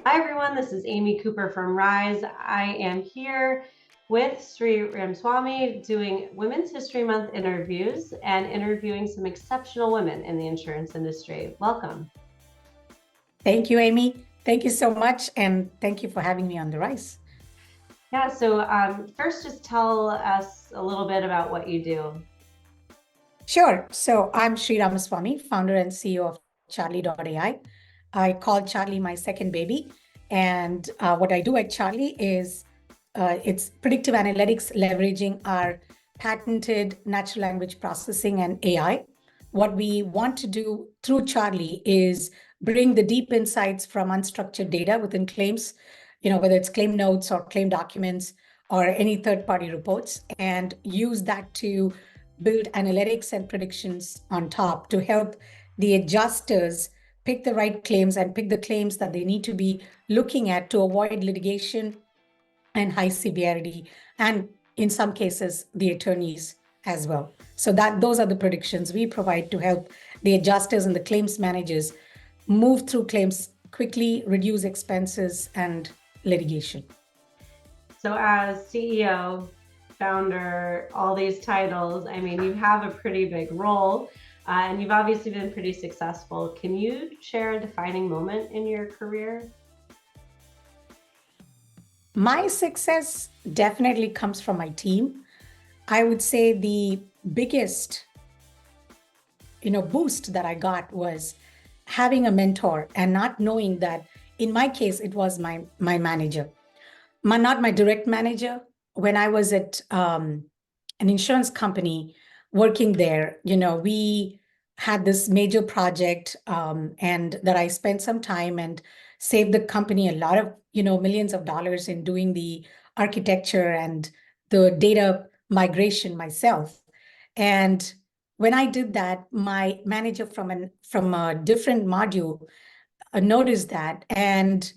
Hi everyone, this is Amy Cooper from Rise. I am here with Sri Ramaswamy doing Women's History Month interviews and interviewing some exceptional women in the insurance industry. Welcome. Thank you, Amy. Thank you so much. And thank you for having me on the Rise. Yeah, so first just tell us a little bit about what you do. Sure. So I'm Sri Ramaswamy, founder and CEO of Charlee.AI. I call Charlie my second baby. And what I do at Charlie is it's predictive analytics leveraging our patented natural language processing and AI. What we want to do through Charlie is bring the deep insights from unstructured data within claims, whether it's claim notes or claim documents or any third-party reports, and use that to build analytics and predictions on top to help the adjusters pick the right claims and pick the claims that they need to be looking at to avoid litigation and high severity, and in some cases, the attorneys as well. So those are the predictions we provide to help the adjusters and the claims managers move through claims quickly, reduce expenses and litigation. So as CEO, founder, all these titles, I mean, you have a pretty big role and you've obviously been pretty successful. Can you share a defining moment in your career? My success definitely comes from my team. I would say the biggest, boost that I got was having a mentor and not knowing that in my case, it was my manager, not my direct manager. When I was at an insurance company working there, we had this major project and that I spent some time and saved the company a lot of, millions of dollars in doing the architecture and the data migration myself. And when I did that, my manager from a different module noticed that, and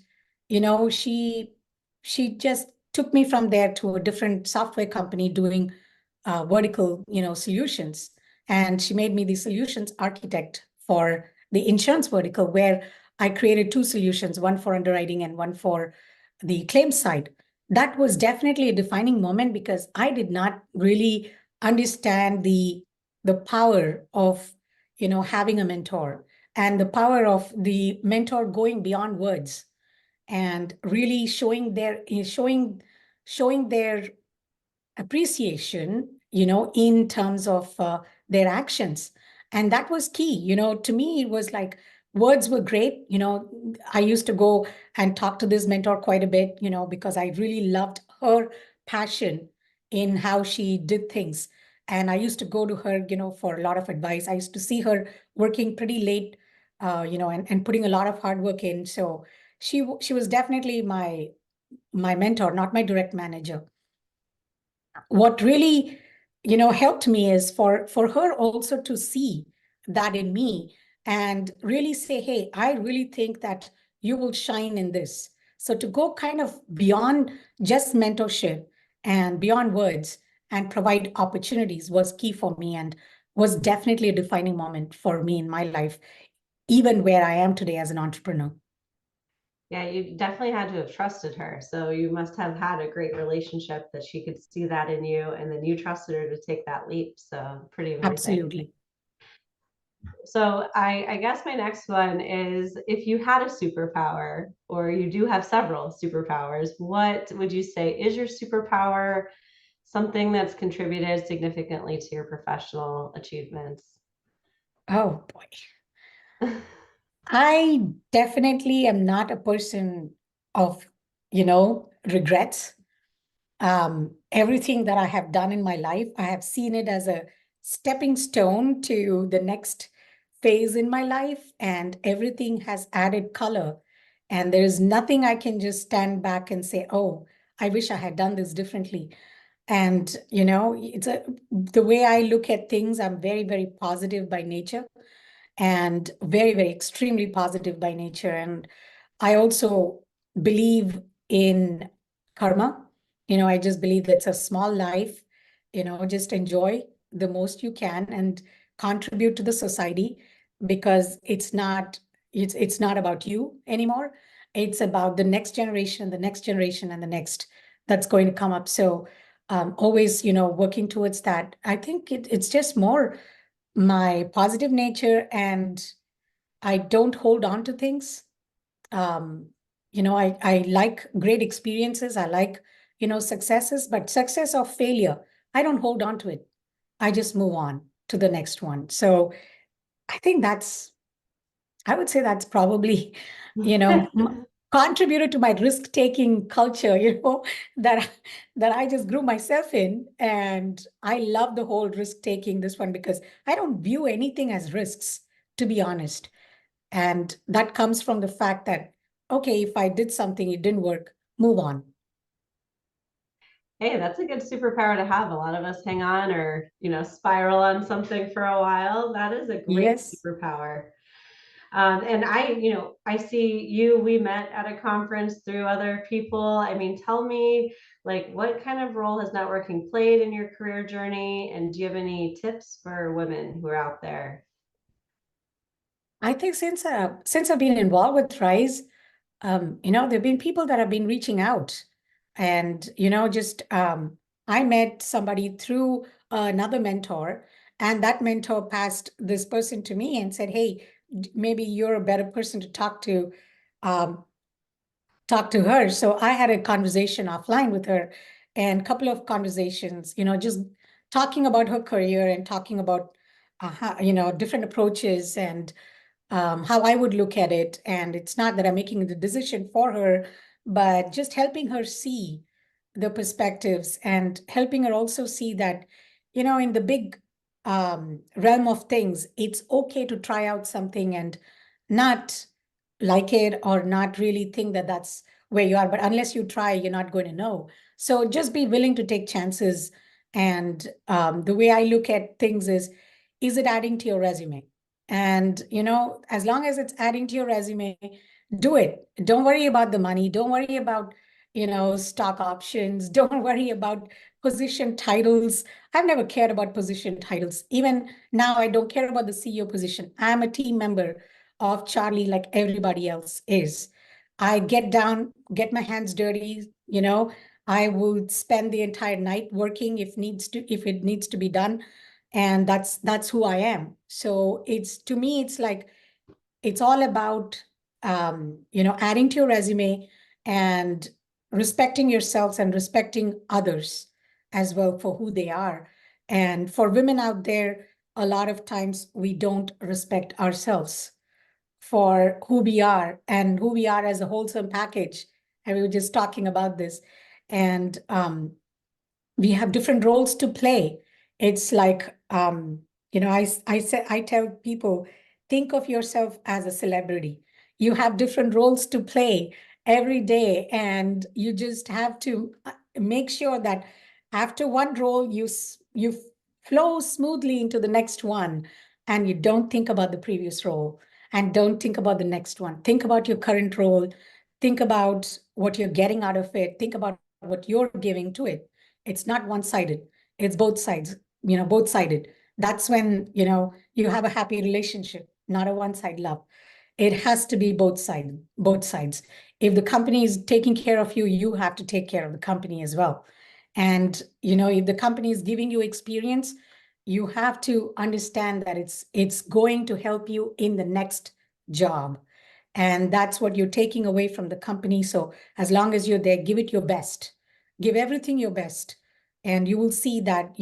she just took me from there to a different software company doing vertical solutions, and she made me the solutions architect for the insurance vertical, where I created two solutions, one for underwriting and one for the claims side. That was definitely a defining moment because I did not really understand the power of having a mentor and the power of the mentor going beyond words and really showing their appreciation, in terms of their actions. And that was key. To me, it was like words were great. I used to go and talk to this mentor quite a bit, because I really loved her passion in how she did things. And I used to go to her, for a lot of advice. I used to see her working pretty late, and putting a lot of hard work in. So she was definitely my mentor, not my direct manager. What really helped me is for her also to see that in me and really say, hey, I really think that you will shine in this. So to go kind of beyond just mentorship and beyond words and provide opportunities was key for me and was definitely a defining moment for me in my life, even where I am today as an entrepreneur. Yeah, you definitely had to have trusted her. So you must have had a great relationship that she could see that in you, and then you trusted her to take that leap. So pretty amazing. Absolutely. So I guess my next one is, if you had a superpower, or you do have several superpowers, what would you say is your superpower? Something that's contributed significantly to your professional achievements? Oh boy. I definitely am not a person of, regrets. Everything that I have done in my life, I have seen it as a stepping stone to the next phase in my life, and everything has added color. And there is nothing I can just stand back and say, oh, I wish I had done this differently. And, the way I look at things, I'm very, very positive by nature and very, very extremely positive by nature. And I also believe in karma. I just believe that's a small life, just enjoy the most you can and contribute to the society, because it's not about you anymore. It's about the next generation, the next generation, and the next that's going to come up. So always, working towards that. I think it's just more my positive nature, and I don't hold on to things. Um, I like great experiences. I like, successes, but success or failure, I don't hold on to it. I just move on to the next one. So I think I would say that's probably, you know, contributed to my risk-taking culture, that that I just grew myself in. And I love the whole risk-taking, this one, because I don't view anything as risks, to be honest. And that comes from the fact that, okay, if I did something, it didn't work, move on. Hey, that's a good superpower to have. A lot of us hang on or, spiral on something for a while. That is a great Yes. superpower. And I see you, we met at a conference through other people. I mean, tell me, like, what kind of role has networking played in your career journey? And do you have any tips for women who are out there? I think since I've been involved with Rise, there've been people that have been reaching out, and just I met somebody through another mentor, and that mentor passed this person to me and said, "Hey, maybe you're a better person to um, talk to her." So I had a conversation offline with her, and a couple of conversations, just talking about her career and talking about different approaches and how I would look at it. And it's not that I'm making the decision for her, but just helping her see the perspectives and helping her also see that, in the big realm of things, it's okay to try out something and not like it or not really think that that's where you are. But unless you try, you're not going to know. So just be willing to take chances. And the way I look at things is it adding to your resume? And, as long as it's adding to your resume, do it. Don't worry about the money. Don't worry about, stock options. Don't worry about position titles. I've never cared about position titles. Even now, I don't care about the CEO position. I'm a team member of Charlie like everybody else is. I get down, get my hands dirty, I would spend the entire night working if it needs to be done, and that's who I am. So it's, to me, it's like it's all about adding to your resume and respecting yourselves and respecting others as well for who they are. And for women out there, a lot of times we don't respect ourselves for who we are as a wholesome package. And we were just talking about this. And we have different roles to play. It's like, I tell people, think of yourself as a celebrity. You have different roles to play every day, and you just have to make sure that after one role, you flow smoothly into the next one, and you don't think about the previous role and don't think about the next one. Think about your current role. Think about what you're getting out of it. Think about what you're giving to it. It's not one-sided. It's both sides, both-sided. That's when, you have a happy relationship, not a one-side love. It has to be both sides. If the company is taking care of you, you have to take care of the company as well. And, if the company is giving you experience, you have to understand that it's going to help you in the next job. And that's what you're taking away from the company. So as long as you're there, give it your best. Give everything your best. And you will see that,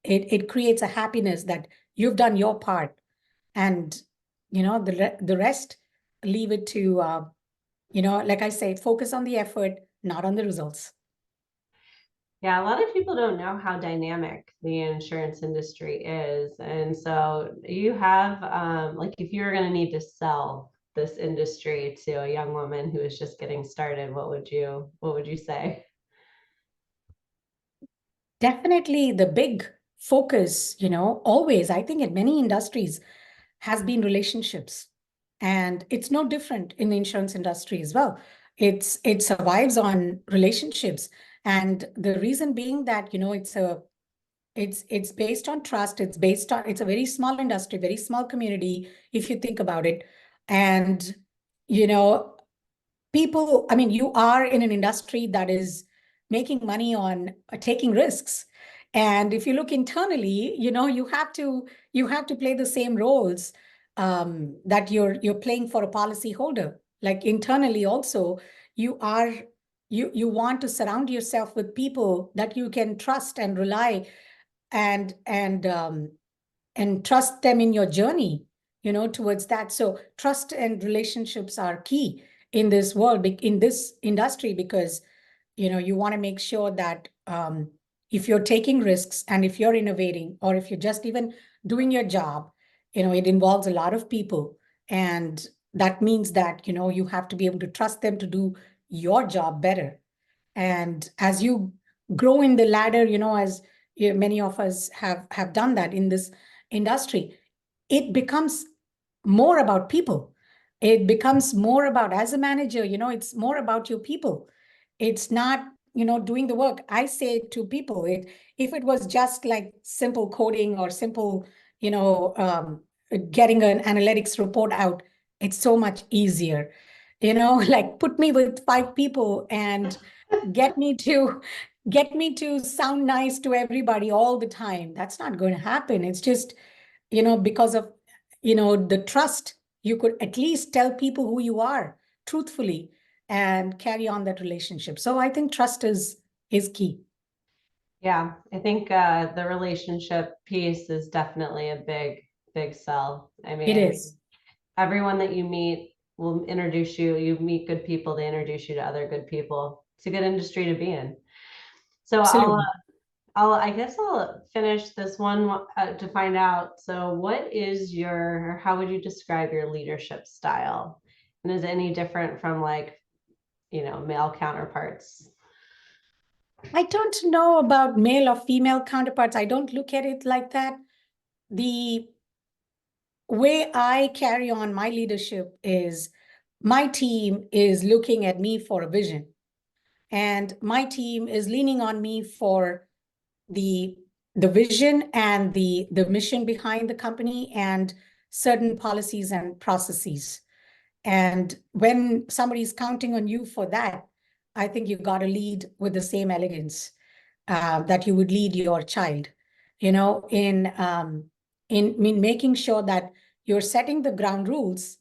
it creates a happiness that you've done your part. And, the rest, leave it to, like I say, focus on the effort, not on the results. Yeah, a lot of people don't know how dynamic the insurance industry is. And so you have, like, if you were going to need to sell this industry to a young woman who is just getting started, what would you say? Definitely the big focus, always, I think in many industries, has been relationships. And it's no different in the insurance industry as well. It survives on relationships. And the reason being that, it's based on trust. It's a very small industry, very small community, if you think about it. And, you know, people, I mean, you are in an industry that is making money on taking risks. And if you look internally, you have to play the same roles that you're playing for a policy holder. Like internally also, you are you want to surround yourself with people that you can trust and rely and and trust them in your journey, towards that. So trust and relationships are key in this world, in this industry, because you want to make sure that if you're taking risks and if you're innovating, or if you're just even doing your job, it involves a lot of people. And that means that you have to be able to trust them to do your job better. And as you grow in the ladder, as many of us have done that in this industry, it becomes more about people. It becomes more about, as a manager, it's more about your people. It's not, doing the work. I say to people, if it was just like simple coding or simple, you know, um, getting an analytics report out, it's so much easier. Like put me with five people and get me to get me to sound nice to everybody all the time. That's not going to happen. It's just, because of, the trust. You could at least tell people who you are truthfully and carry on that relationship. So I think trust is key. Yeah, I think the relationship piece is definitely a big sell. I It mean, is. everyone that you meet will introduce you. You meet good people, they introduce you to other good people. It's a good industry to be in. So Absolutely. I guess I'll finish this one to find out. So what is your, or how would you describe your leadership style? And is it any different from like, male counterparts? I don't know about male or female counterparts. I don't look at it like that. The way I carry on my leadership is my team is looking at me for a vision, and my team is leaning on me for the the vision and the mission behind the company and certain policies and processes. And when somebody's counting on you for that, I think you've got to lead with the same elegance that you would lead your child, in making sure that you're setting the ground rules,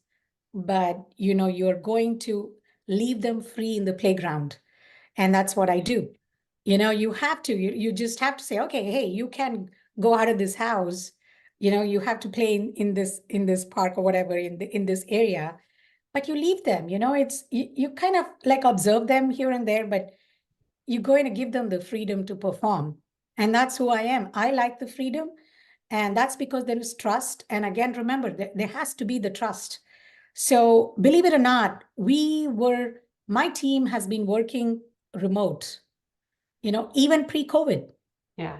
but you're going to leave them free in the playground. And that's what I do. You just have to say, okay, hey, you can go out of this house. You have to play in this park or whatever in this area, but you leave them. You kind of like observe them here and there, but you're going to give them the freedom to perform. And that's who I am. I like the freedom. And that's because there is trust. And again, remember, there has to be the trust. So believe it or not, my team has been working remote, even pre-COVID, Yeah.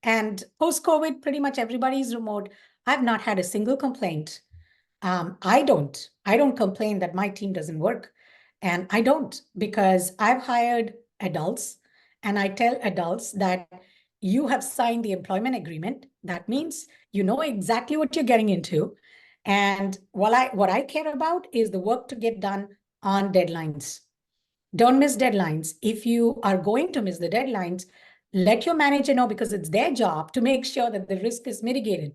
and post-COVID, pretty much everybody's remote. I've not had a single complaint. I don't complain that my team doesn't work. And I don't, because I've hired adults, and I tell adults that you have signed the employment agreement. That means you know exactly what you're getting into. And what I care about is the work to get done on deadlines. Don't miss deadlines. If you are going to miss the deadlines, let your manager know, because it's their job to make sure that the risk is mitigated,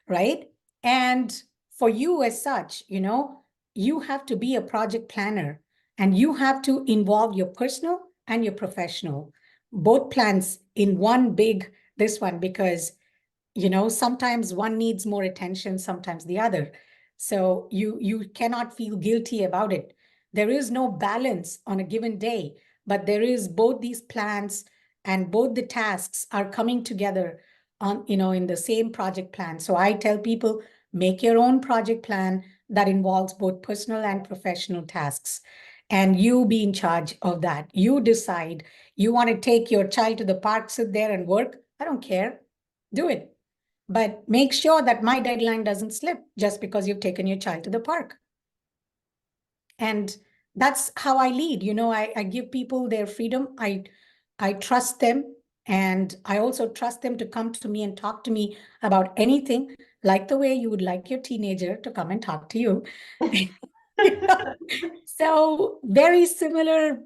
right? And for you as such, you have to be a project planner, and you have to involve your personal and your professional, both plans in one big, this one, because sometimes one needs more attention, sometimes the other. So you cannot feel guilty about it. There is no balance on a given day, but there is both these plans, and both the tasks are coming together on, in the same project plan. So I tell people, make your own project plan that involves both personal and professional tasks, and you be in charge of that. You decide. You want to take your child to the park, sit there and work, I don't care, do it. But make sure that my deadline doesn't slip just because you've taken your child to the park. And that's how I lead. I give people their freedom. I trust them. And I also trust them to come to me and talk to me about anything, like the way you would like your teenager to come and talk to you. So very similar,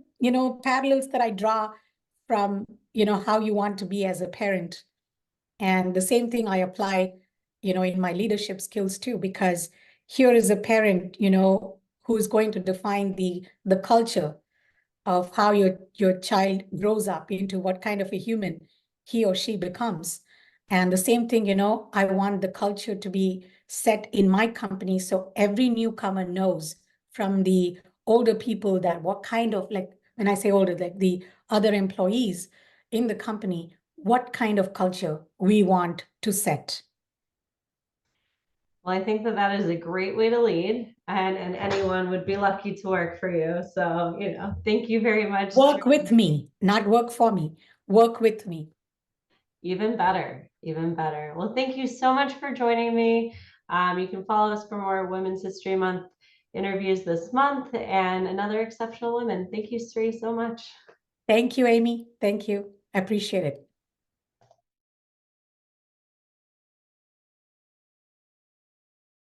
parallels that I draw from, how you want to be as a parent. And the same thing I apply, in my leadership skills too, because here is a parent, who's going to define the culture of how your child grows up into what kind of a human he or she becomes. And the same thing, I want the culture to be set in my company so every newcomer knows from the older people that what kind of, like, when I say older, like the other employees in the company, what kind of culture we want to set. Well, I think that that is a great way to lead, and anyone would be lucky to work for you. So, thank you very much. Work with me, not work for me, work with me. Even better, even better. Well, thank you so much for joining me. You can follow us for more Women's History Month interviews this month and another exceptional women. Thank you, Sri, so much. Thank you, Amy. Thank you. I appreciate it.